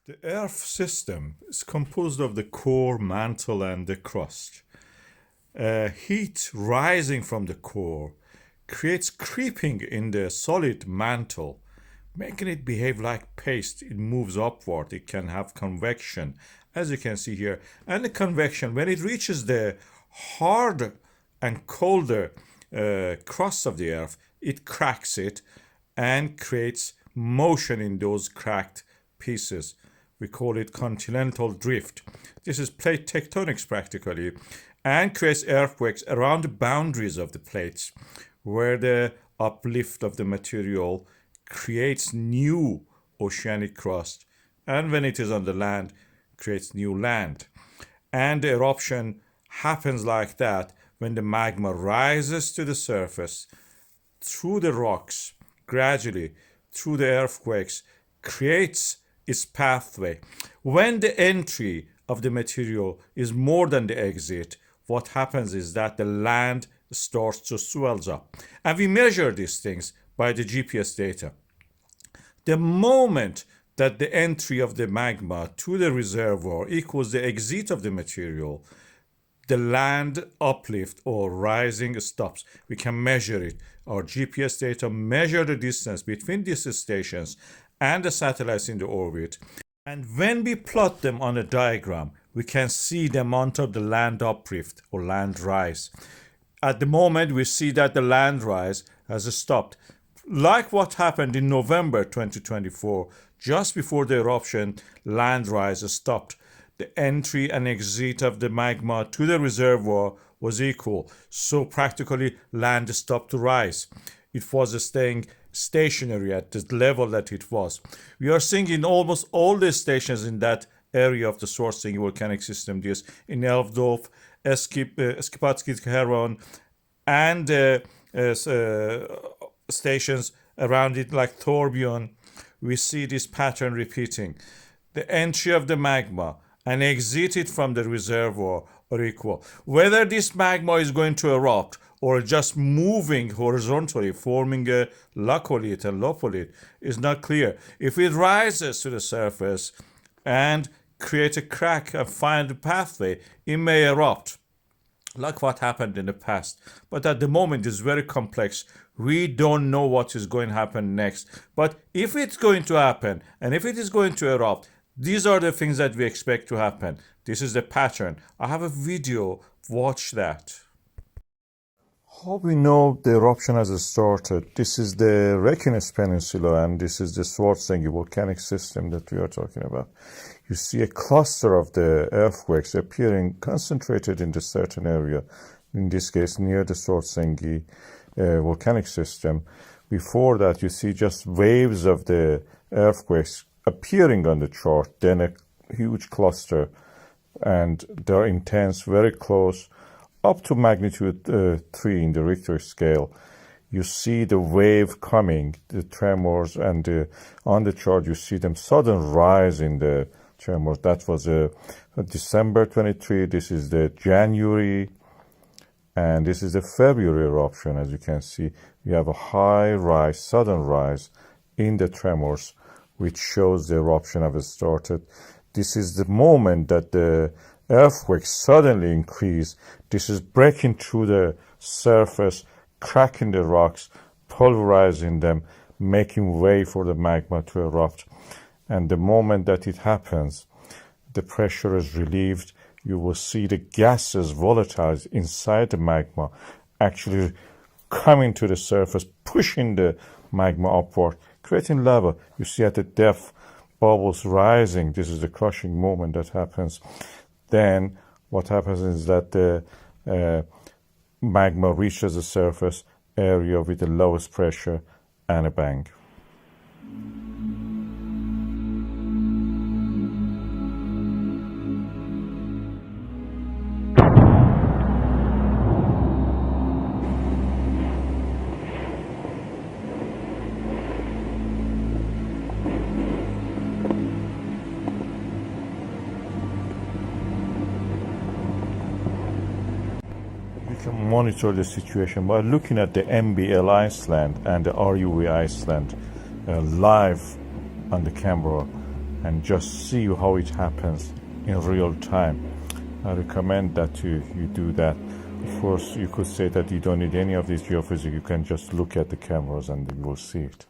The Earth system is composed of the core, mantle, and the crust. Heat rising from the core creates creeping in the solid mantle, making it behave like paste. It moves upward. It can have convection, as you can see here. And the convection, when it reaches the hard and colder crust of the Earth, it cracks it and creates motion in those cracked pieces. We call it continental drift. This is plate tectonics practically, and creates earthquakes around the boundaries of the plates, where the uplift of the material creates new oceanic crust, and when it is on the land, creates new land. And the eruption happens like that when the magma rises to the surface through the rocks, gradually through the earthquakes, creates its pathway. When the entry of the material is more than the exit, what happens is that the land starts to swells up. And we measure these things by the GPS data. The moment that the entry of the magma to the reservoir equals the exit of the material, the land uplift or rising stops. We can measure it. Our GPS data measure the distance between these stations and the satellites in the orbit. And when we plot them on a diagram, we can see the amount of the land uplift or land rise. At the moment, we see that the land rise has stopped. Like what happened in November 2024, just before the eruption, land rise stopped. The entry and exit of the magma to the reservoir was equal. So practically land stopped to rise. It was staying stationary at the level that it was. We are seeing in almost all the stations in that area of the Svartsengi volcanic system, this in Elfdorf, Eskipatskit, Heron, and stations around it like Torbjörn, we see this pattern repeating. The entry of the magma and exit it from the reservoir are equal. Whether this magma is going to erupt or just moving horizontally, forming a laccolith and lopolith, is not clear. If it rises to the surface and create a crack and find a pathway, it may erupt, like what happened in the past. But at the moment, it's very complex. We don't know what is going to happen next. But if it's going to happen, and if it is going to erupt, these are the things that we expect to happen. This is the pattern. I have a video. Watch that. How we know the eruption has started? This is the Reykjanes Peninsula, and this is the Svartsengi volcanic system that we are talking about. You see a cluster of the earthquakes appearing concentrated in a certain area, in this case near the Svartsengi volcanic system. Before that, you see just waves of the earthquakes appearing on the chart, then a huge cluster, and they're intense, very close, up to magnitude 3 in the Richter scale. You see the wave coming, the tremors, and on the chart you see them sudden rise in the tremors. That was December 23, this is the January, and this is the February eruption. As you can see, we have a high rise, sudden rise in the tremors, which shows the eruption have started. This is the moment that the earthquakes suddenly increase. This is breaking through the surface, cracking the rocks, pulverizing them, making way for the magma to erupt. And the moment that it happens, the pressure is relieved. You will see the gases volatile inside the magma actually coming to the surface, pushing the magma upward, creating lava. You see at the depth bubbles rising. This is the crushing moment that happens. Then what happens is that the magma reaches the surface area with the lowest pressure and a bang. Monitor the situation by looking at the MBL Iceland and the RUV Iceland live on the camera. and just see how it happens in real time. I recommend that you do that. Of course, you could say that you don't need any of this geophysics. You can just look at the cameras and you will see it.